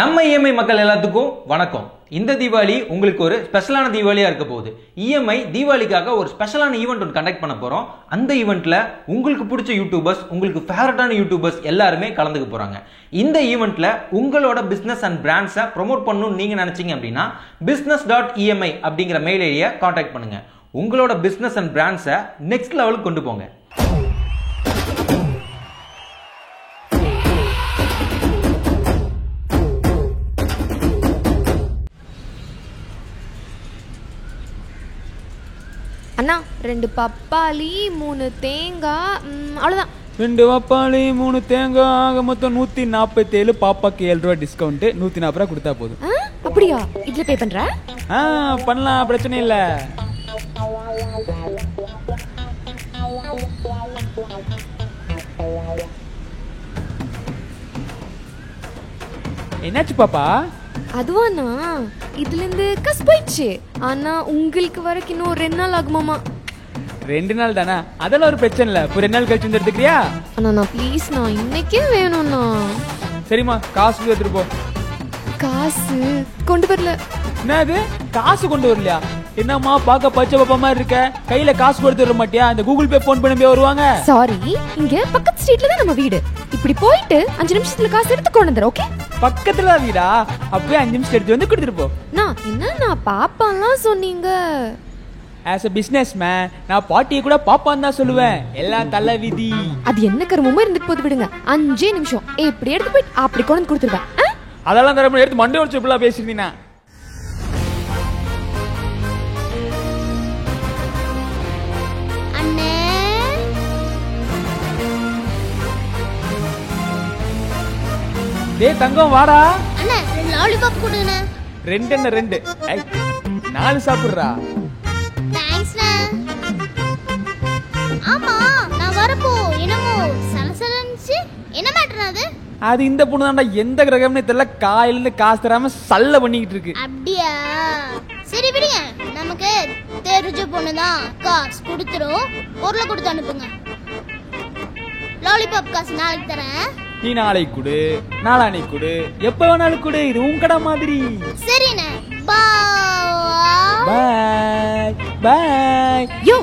நம்ம இஎம்ஐ மக்கள் எல்லாத்துக்கும் வணக்கம். இந்த தீபாவளி உங்களுக்கு ஒரு ஸ்பெஷலான தீபாவளியா இருக்க போகுது. இஎம்ஐ தீபாவளிக்காக ஒரு ஸ்பெஷலான ஈவெண்ட் ஒன்று கண்டக்ட் பண்ண போறோம். அந்த ஈவெண்ட்ல உங்களுக்கு பிடிச்ச யூடியூபர்ஸ், உங்களுக்கு ஃபேவரட்டான யூடியூபர்ஸ் எல்லாருமே கலந்துக்க போறாங்க. இந்த ஈவெண்ட்ல உங்களோட பிசினஸ் அண்ட் பிராண்ட்ஸை ப்ரொமோட் பண்ணணும்னு நீங்க நினைச்சீங்க அப்படின்னா business.emi அப்படிங்கிற மெயில் ஐடியை கான்டாக்ட் பண்ணுங்க. உங்களோட பிசினஸ் அண்ட் பிராண்ட்ஸை நெக்ஸ்ட் லெவலுக்கு கொண்டு போங்க. அண்ணா 2 பப்பாளி 3 தேங்காய் அவ்வளோதான். 2 பப்பாளி 3 தேங்காய் ஆக மொத்தம் 147. பாப்பாக்கு 7 ரூபா டிஸ்கவுண்ட், 140 ரூபா கொடுத்தா போதும். அப்படியா? இதுல பே பண்ற? பண்ணலாம், பிரச்சனை இல்ல. என்னாச்சு பாப்பா? அதுவாண்ணா, இதுல இருந்து கஸ் போயிடுச்சு. ஆனா உங்களுக்கு வரைக்கும் இன்னும் 2 நாள் ஆகுமாமா. 2 நாள் தானே, அதெல்லாம் ஒரு பிரச்சனை இல்ல. இப்போ 2 நாள் கழிச்சு வந்து எடுத்துக்கிறியா? அண்ணா ப்ளீஸ், நான் இன்னைக்கே வேணும்ண்ணா. சரிம்மா, காசு எடுத்துட்டு போ. காசு கொண்டு வரல. என்னது, காசு கொண்டு வரலையா? என்னம்மா பார்க்க பச்சை பாப்பா மாதிரி இருக்க, கையில காசு கொடுத்து வர மாட்டியா? இந்த கூகுள் பே போன் பண்ணி வருவாங்க. சாரி, இங்க பக்கத்து ஸ்ட்ரீட்ல தான் நம்ம வீடு. இப்படி போயிட்டு 5 நிமிஷத்துல காசு எடுத்து கொண்டு வந்துற. ஓகே, பக்கத்துல வீடா? அப்பவே 5 நிமிஷம் எடுத்து வந்து கொடுத்துட்டு போ. நான் பாப்பாலாம் சொன்னீங்க. ஆஸ் a businessman நான் பாட்டியை கூட பாப்பான்னு தான் சொல்லுவேன். எல்லாம் தலை விதி. அது என்ன கருமமா இருந்துட்டு போது, விடுங்க. 5 நிமிஷம் இப்படி எடுத்து போய் அப்படி கொண்டு கொடுத்துருவேன். அதெல்லாம் தர எடுத்து மண்டை உடச்சு இப்படிலாம் பேசிருந்தீங்கன்னா. டேய் தங்கம் வாடா. அண்ணா 2 லாலிபாப் கொடுங்க. 2 என்ன 2? 4 சாப்பிடுறா. தேங்க்ஸ்ண்ணா. ஆமா, நான் வரப்போ என்னமோ சலசலன்னுச்சு. என்ன மேட்டர் அது? அது இந்த பொண்ணு தான்டா, எந்த கிரகம்னே தெரியல, காயில இருந்து காசு தராம சல்ல பண்ணிக்கிட்டு இருக்கு. அப்படியா? சரி விடுங்க, நமக்கு தெரிஞ்ச பொண்ணு தான். காசு கொடுத்துரும், பொருளை கொடுத்து அனுப்புங்க. லாலிபாப் காசு நாளைக்கு தரேன். நீ நாளைக்கு கொடு, நாளானைக்கு கொடு, எப்ப வேணாலும் கொடு. இது உன் கடை மாதிரி. சரிண்ணே, பாய் பாய். யோ,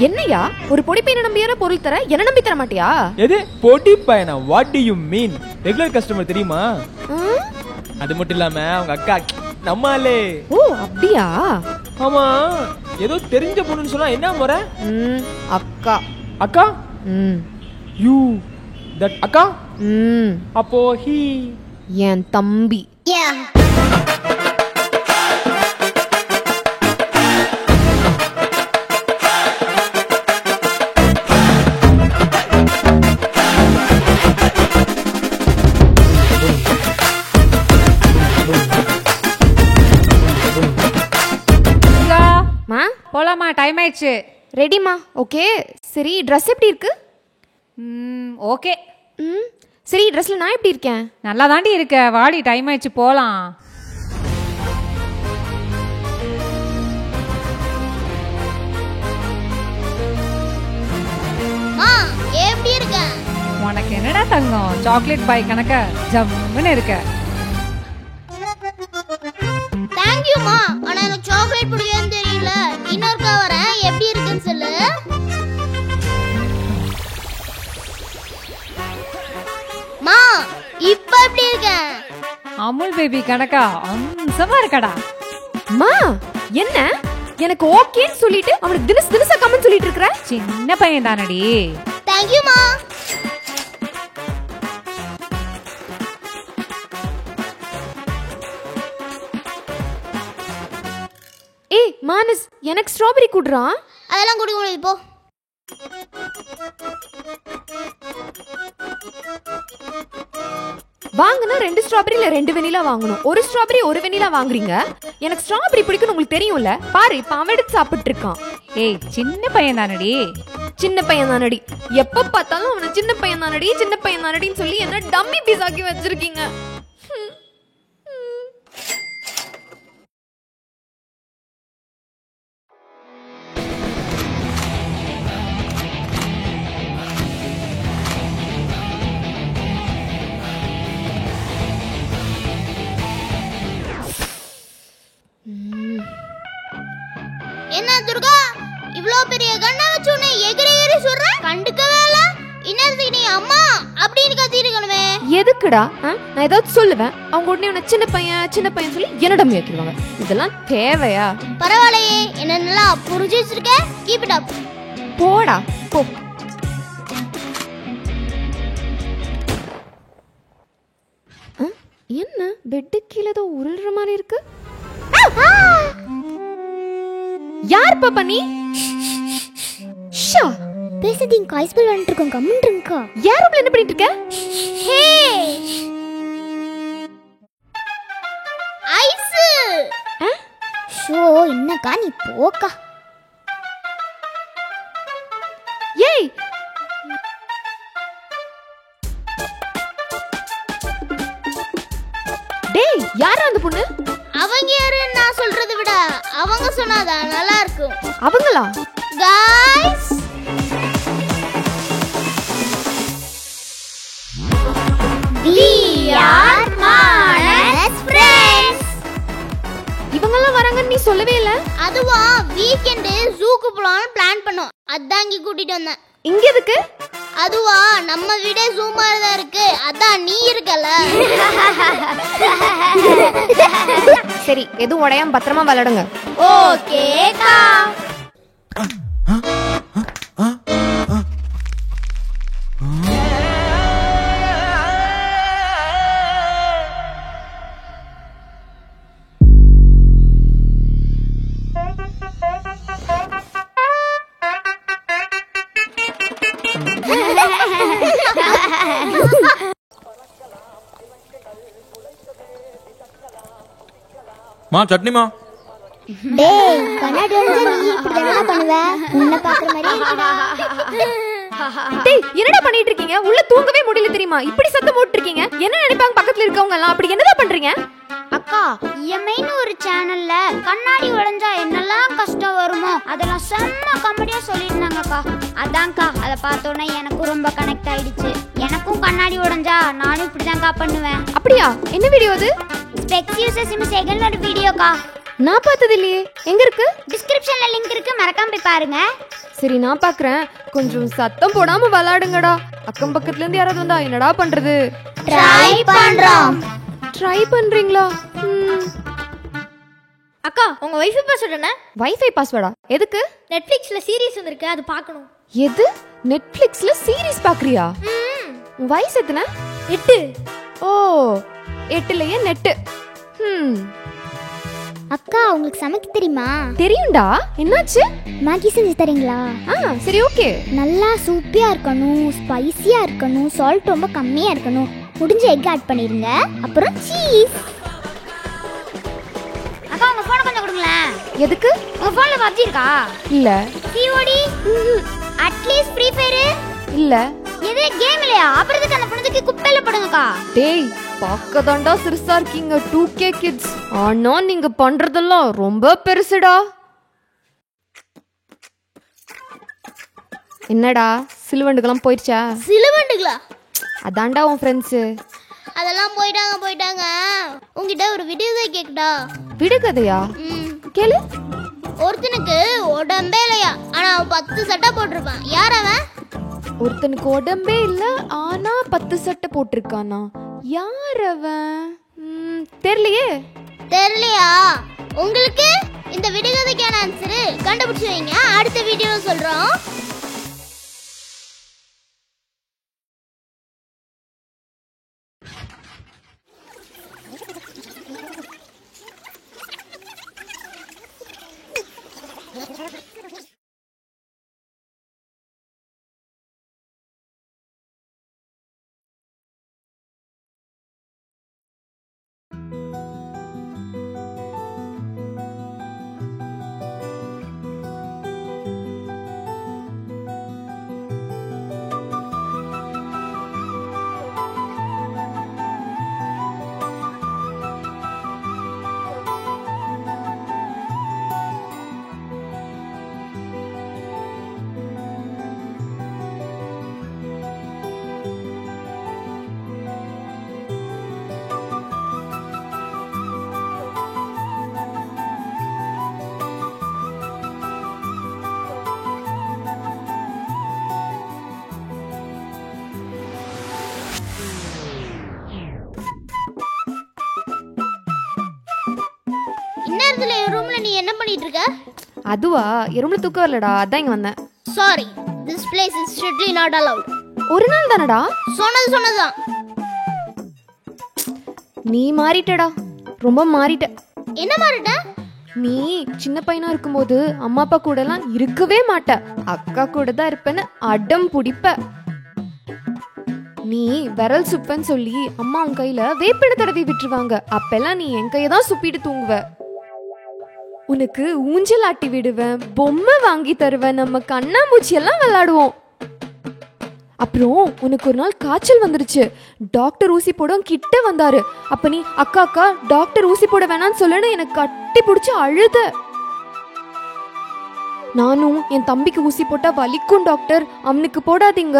என்னையா ஒரு பொடி பையனை நம்பியான பொருள் தர, என்ன நம்பி தர மாட்டியா? எது பொடி பையனா? What to you mean? Regular customer தெரியுமா? அது மட்டும் இல்லாம அவங்க அக்கா நம்மாலே. ஓ அப்படியா? ஆமா, ஏதோ தெரிஞ்ச பொண்ணுன்னு சொன்னா என்ன முறை? அக்கா. அக்கா? யூ தட் அக்கா? அப்போ ஹி என் தம்பி. போலாமா? டைம் ஆயிடுச்சு. ரெடிமா? ஓகே. சரி, ட்ரெஸ் எப்படி இருக்கு? ஓகே. சரி, ட்ரெஸ்ல நான் எப்படி இருக்கேன்? நல்லா தாண்டி இருக்க. வாடி, டைம் ஆயிடுச்சு, போலாம். எப்படி இருக்க? உனக்கு என்னடா தங்கம், சாக்லேட் பாய் கணக்க ஜம்முன்னு இருக்க. தேங்க்யூமா. ஆனா எனக்கு சாக்லேட் பிடிக்கும்னு தெரியல. இன்னொருக்கா வரேன், எப்படி இருக்குன்னு சொல்லு. மா, இப்ப எப்படி இருக்க? அமுல் பேபி கணக்கா அம்சமா இருக்கடா. மா, என்ன எனக்கு ஓகேன்னு சொல்லிட்டு அவனுக்கு தினசா கமெண்ட் சொல்லிட்டு இருக்கற? சின்ன பையன் தானடி. தேங்க்யூமா. ஏய் மானஸ், எனக்கு ஸ்ட்ராபெரி குடுறா. அதெல்லாம் குடிக்க முடியாது, போ. வாங்குனா 2 ஸ்ட்ராபெரில 2 வெனிலா வாங்கணும். ஒரு ஸ்ட்ராபெரி ஒரு வெனிலா வாங்குறீங்க. எனக்கு ஸ்ட்ராபெரி பிடிக்கும் உங்களுக்கு தெரியும்ல. பாரு, இப்ப அவன் எடுத்து சாப்பிட்டு இருக்கான். ஏய், சின்ன பையன் தானடி. சின்ன பையன் தானடி. எப்ப பார்த்தாலும் அவனை சின்ன பையன் தானடி, சின்ன பையன் தானடின்னு சொல்லி என்ன டம்மி பீஸ் ஆக்கி வச்சிருக்கீங்க. எதுக்குடா நான் ஏதாவது சொல்லுவேன், அவங்க உடனே உன்னை சின்ன பையன் சொல்லி என்னிடம் ஏற்றிடுவாங்க. இதெல்லாம் தேவையா? பரவாயில்லையே, என்ன நல்லா புரிஞ்சு வச்சிருக்க. Keep it up. போடா போ. என்ன பெட்டு கீழே ஏதோ உருள்ற மாதிரி இருக்கு? யார் பாப்பா நீ? ஷா பேசுதீங்க காய்ஸ்பல் வந்துட்டு இருக்கோம். கம்முன்னு இருக்கா. யார் ரூம்ல என்ன பண்ணிட்டு இருக்க? ஹே ஐஸ். ஷோ என்னக்கா நீ போக்கா. ஏய் டேய் யாரா அந்த பொண்ணு? அவங்க யாரு நான் சொல்றதை விட அவங்க சொன்னாதான் நல்லா இருக்கும். அவங்களா? Guys we are Manas friends. இவங்கெல்லாம் வராங்கன்னு நீ சொல்லவே இல்ல. அதுவா வீக்கெண்ட் ஜூக்கு போலாம்னு பிளான் பண்ணோம். அதான் இங்க கூட்டிட்டு வந்தேன். இங்க எதுக்கு? அதுவா நம்ம வீடே ஜூ மாதிரி தான் இருக்கு. அதான் நீ இருக்கல. சரி எதுவும் உடையாம பத்திரமா விளையாடுங்க. ஓகேக்கா. மா சட்னிமா. டேய் கண்ணாடி வந்து நீ இப்படி என்ன பண்ணுவ? உன்னை பாக்குற மாதிரி இருக்குடா. டேய் என்னடா பண்ணிட்டு இருக்கீங்க? உள்ள தூங்கவே முடியல தெரியுமா? இப்படி சத்தம் போட்டு இருக்கீங்க. என்ன நினைப்பாங்க பக்கத்துல இருக்கவங்க எல்லாம்? அப்படி என்னடா பண்றீங்க? அக்கா இஎம்ஐன்னு ஒரு சேனல்ல கண்ணாடி உடைஞ்சா என்னெல்லாம் கஷ்டம் வருமோ அதெல்லாம் செம்ம காமெடியா சொல்லியிருந்தாங்கக்கா. அதான்க்கா அதை பார்த்தோன்னே எனக்கும் ரொம்ப கனெக்ட் ஆயிடுச்சு. எனக்கும் கண்ணாடி உடைஞ்சா நானும் இப்படிதான்க்கா பண்ணுவேன். அப்படியா? என்ன வீடியோ அது? ஸ்பெக்ஸ் யூசர்ஸ் இன் செகண்ட் ஒரு வீடியோக்கா. நான் பார்த்தது இல்லையே. எங்க இருக்கு? டிஸ்கிரிப்ஷன்ல லிங்க் இருக்கு, மறக்காம போய் பாருங்க. சரி நான் பாக்குறேன். கொஞ்சம் சத்தம் போடாம விளையாடுங்கடா. அக்கம் பக்கத்துல இருந்து யாராவது வந்தா என்னடா பண்றது? ட்ரை பண்றோம். ட்ரை பண்றீங்களா? அக்கா உங்க வைஃபை பாஸ்வேர்ட் என்ன? வைஃபை பாஸ்வேர்டா? எதுக்கு? நெட்ஃபிளிக்ஸ்ல சீரிஸ் வந்திருக்கு, அது பார்க்கணும். எது? நெட்ஃபிளிக்ஸ்ல சீரிஸ் பாக்குறியா? உன் வயசு எத்தனை? 8. ஓ 8லயே நெட். அக்கா உங்களுக்கு சமைக்க தெரியுமா? தெரியும்டா. என்னாச்சு? மேகி செஞ்சு தரீங்களா? சரி ஓகே. நல்லா சூப்பியா இருக்கணும், ஸ்பைசியா இருக்கணும், சால்ட் ரொம்ப கம்மியா இருக்கணும். முடிஞ்ச எக் ஆட் பண்ணிருங்க, அப்புறம் சீஸ். அக்கா உங்க போன் கொஞ்சம் கொடுங்களேன். எதுக்கு? உங்க போன்ல PUBG இருக்கா? இல்ல. COD? At least free fire? இல்ல. எது கேம் இல்லையா? அப்புறம் எதுக்கு அந்த பொண்ணுக்கு குப்பையில போடுங்கக்கா. டேய் பாக்கதாண்டா சிறுசா இருக்கீங்க 2K கிட்ஸ். ஆனா நீங்க பண்றதெல்லாம் ரொம்ப பெருசுடா. என்னடா சிலுவண்டுகளாம் போயிடுச்சா? சிலுவண்டுகளா? அதான்டா உன் ஃப்ரெண்ட்ஸ். அதெல்லாம் போயிட்டாங்க. உங்ககிட்ட ஒரு வீடியோ கேக்குடா. விடுகதையா? கேளு. ஒருத்தனுக்கு உடம்பே இல்லையா, ஆனா 10 சட்டை போட்டிருப்பான். யார் அவன்? ஒருத்தனுக்கு உடம்பே இல்ல ஆனா 10 சட்டை போட்டிருக்கானா? யார் அவன்? தெரியலையா? உங்களுக்கு இந்த விடுகதைக்கான ஆன்சர் கண்டுபிடிச்சு வைங்க, அடுத்த வீடியோல சொல்றோம். பண்ணிட்டு இருக்க? அதுவா எறும்பு தூக்கம் வரலடா, அதான் இங்க வந்தேன். Sorry, this place is strictly not allowed. ஒரு நாள் தானடா. சொன்னதுதான். நீ மாறிட்டடா, ரொம்ப மாறிட்ட. என்ன மாறிட்ட? நீ சின்ன பையனா இருக்கும்போது அம்மா அப்பா கூட எல்லாம் இருக்கவே மாட்ட, அக்கா கூட தான் இருப்பேன்னு அடம் பிடிப்ப. நீ விரல் சுப்பன்னு சொல்லி அம்மா உன் கையில வேப்பிட தடவி விட்டுருவாங்க, அப்பெல்லாம் நீ என் கையை தான் சுப்பிட்டு தூங்குவ. உனக்கு ஊஞ்சல் ஆட்டி விடுவேன், பொம்மை வாங்கி தருவேன், நம்ம கண்ணாமூச்சி எல்லாம் விளையாடுவோம். அப்புறம் உனக்கு ஒரு நாள் காய்ச்சல் வந்துருச்சு, டாக்டர் ஊசி போட கிட்ட வந்தாரு. அப்ப நீ அக்கா அக்கா டாக்டர் ஊசி போட வேணான்னு சொல்லுன்னு எனக்கு கட்டி பிடிச்சி அழுத. நானும் என் தம்பிக்கு ஊசி போட்டா வலிக்கும் டாக்டர், அவனுக்கு போடாதீங்க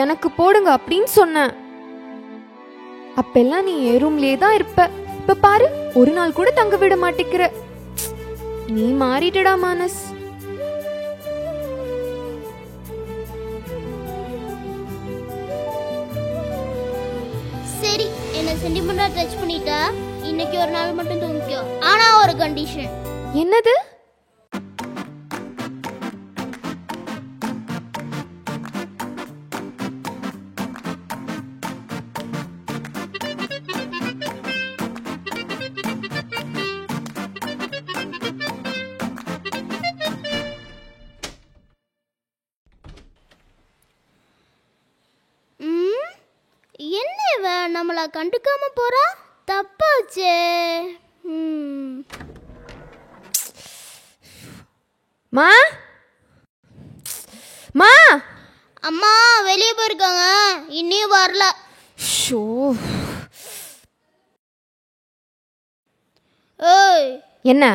எனக்கு போடுங்க அப்படின்னு சொன்னேன். அப்பெல்லாம் நீ என் ரூம்லயே தான் இருப்ப. இப்ப பாரு, ஒரு நாள் கூட தங்க விட மாட்டேங்கிற. நீ மாறிட்டடா மானஸ். சரி, என்ன சென்டிமெண்டா டச் பண்ணிட்டா, இன்னைக்கு ஒரு நாள் மட்டும் தூங்கிக்கோ. ஆனா ஒரு கண்டிஷன். என்னது? என்ன இவ நம்மள கண்டுக்காம போறா? தப்பாச்சே. மா மா அம்மா வெளியே போயிருக்காங்க, இன்னும் வரல. ஷோ. ஏய், என்ன?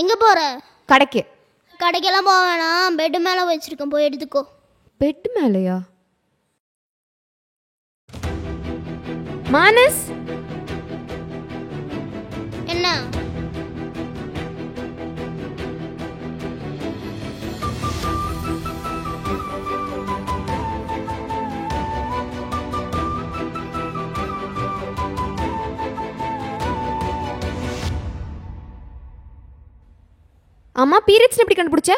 எங்க போற? கடைக்கு. கடைக்கெல்லாம் போக வேணாம், பெட் மேல வச்சிருக்கேன், போய் எடுத்துக்கோ. பெட் மேலையா? மானஸ், என்ன? அம்மா பீரியட்ஸ் எப்படி கண்டுபிடிச்ச?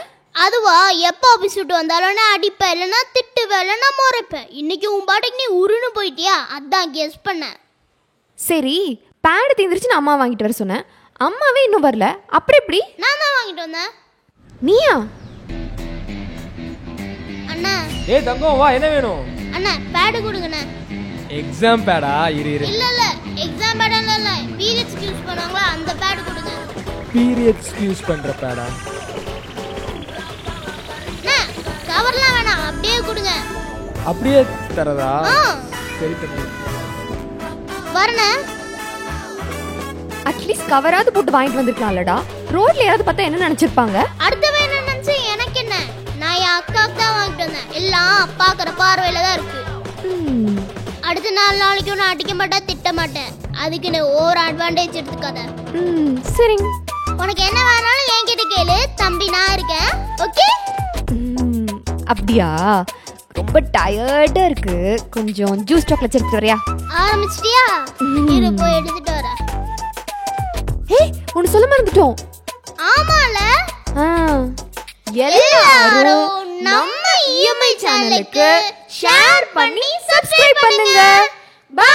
அதுவா, எப்போ ஆஃபீஸ் விட்டு வந்தாலும் நான் அடிப்பேன், இல்லைன்னா திட்டுவேன், இல்லைன்னா முறைப்பேன். இன்னைக்கு உன் பாட்டுக்கு நீ உருன்னு போயிட்டியா, அதான் கெஸ் பண்ணேன். சரி, பேடு தீந்துருச்சு, நான் அம்மா வாங்கிட்டு வர சொன்னேன், அம்மாவே இன்னும் வரல, அப்புறம் எப்படி? நான் தான் வாங்கிட்டு வந்தேன். நீயா? அண்ணா. ஏய் தங்கம் வா, என்ன வேணும்? அண்ணா பேடு கொடுங்கண்ணா. எக்ஸாம் பேடா? இரு. இல்ல எக்ஸாம் பேட் இல்ல, பீரியட்ஸ் யூஸ் பண்ணுவாங்களா அந்த பேடு கொடுங்க. பீரியட்ஸ் யூஸ் பண்ற பேடா? அண்ணா கவர்லாம் வேணாம், அப்படியே கொடுங்க. அப்படியே தரதா? சரி தம்பி, வரண்ணா. அட்லீஸ்ட் கவராது போட்டு வாங்கிட்டு வந்திருக்கலாம்லடா, ரோட்ல யாராவது பார்த்தா என்ன நினைச்சிருப்பாங்க? அடுத்த வேணா நினைச்சு எனக்கு என்ன, நான் என் அக்காவுக்கு தான் வாங்கிட்டு வந்தேன், எல்லாம் பாக்குற பார்வையில தான் இருக்கு. அடுத்த 4 நாளைக்கும் நான் அடிக்க மாட்டேன், திட்ட மாட்டேன், அதுக்கு நீ ஓவர் அட்வான்டேஜ் எடுத்துக்காத. சரி, உனக்கு என்ன வேணாலும் என்கிட்ட கேளு, தம்பி நான் இருக்கேன், ஓகே? அப்படியா? ரொம்ப டயர்டா இருக்கு, கொஞ்சம் ஜூஸ் சாக்லேட் எடுத்து வரியா? ஆரம்பிச்சிட்டியா? இரு போய் எடுத்துட்டு வர. ஏய், ஒன்னு சொல்ல மறந்துட்டோம். ஆமால, எல்லாரும் நம்ம இஎம்ஐ சேனலுக்கு ஷேர் பண்ணி சப்ஸ்கிரைப் பண்ணுங்க. பை.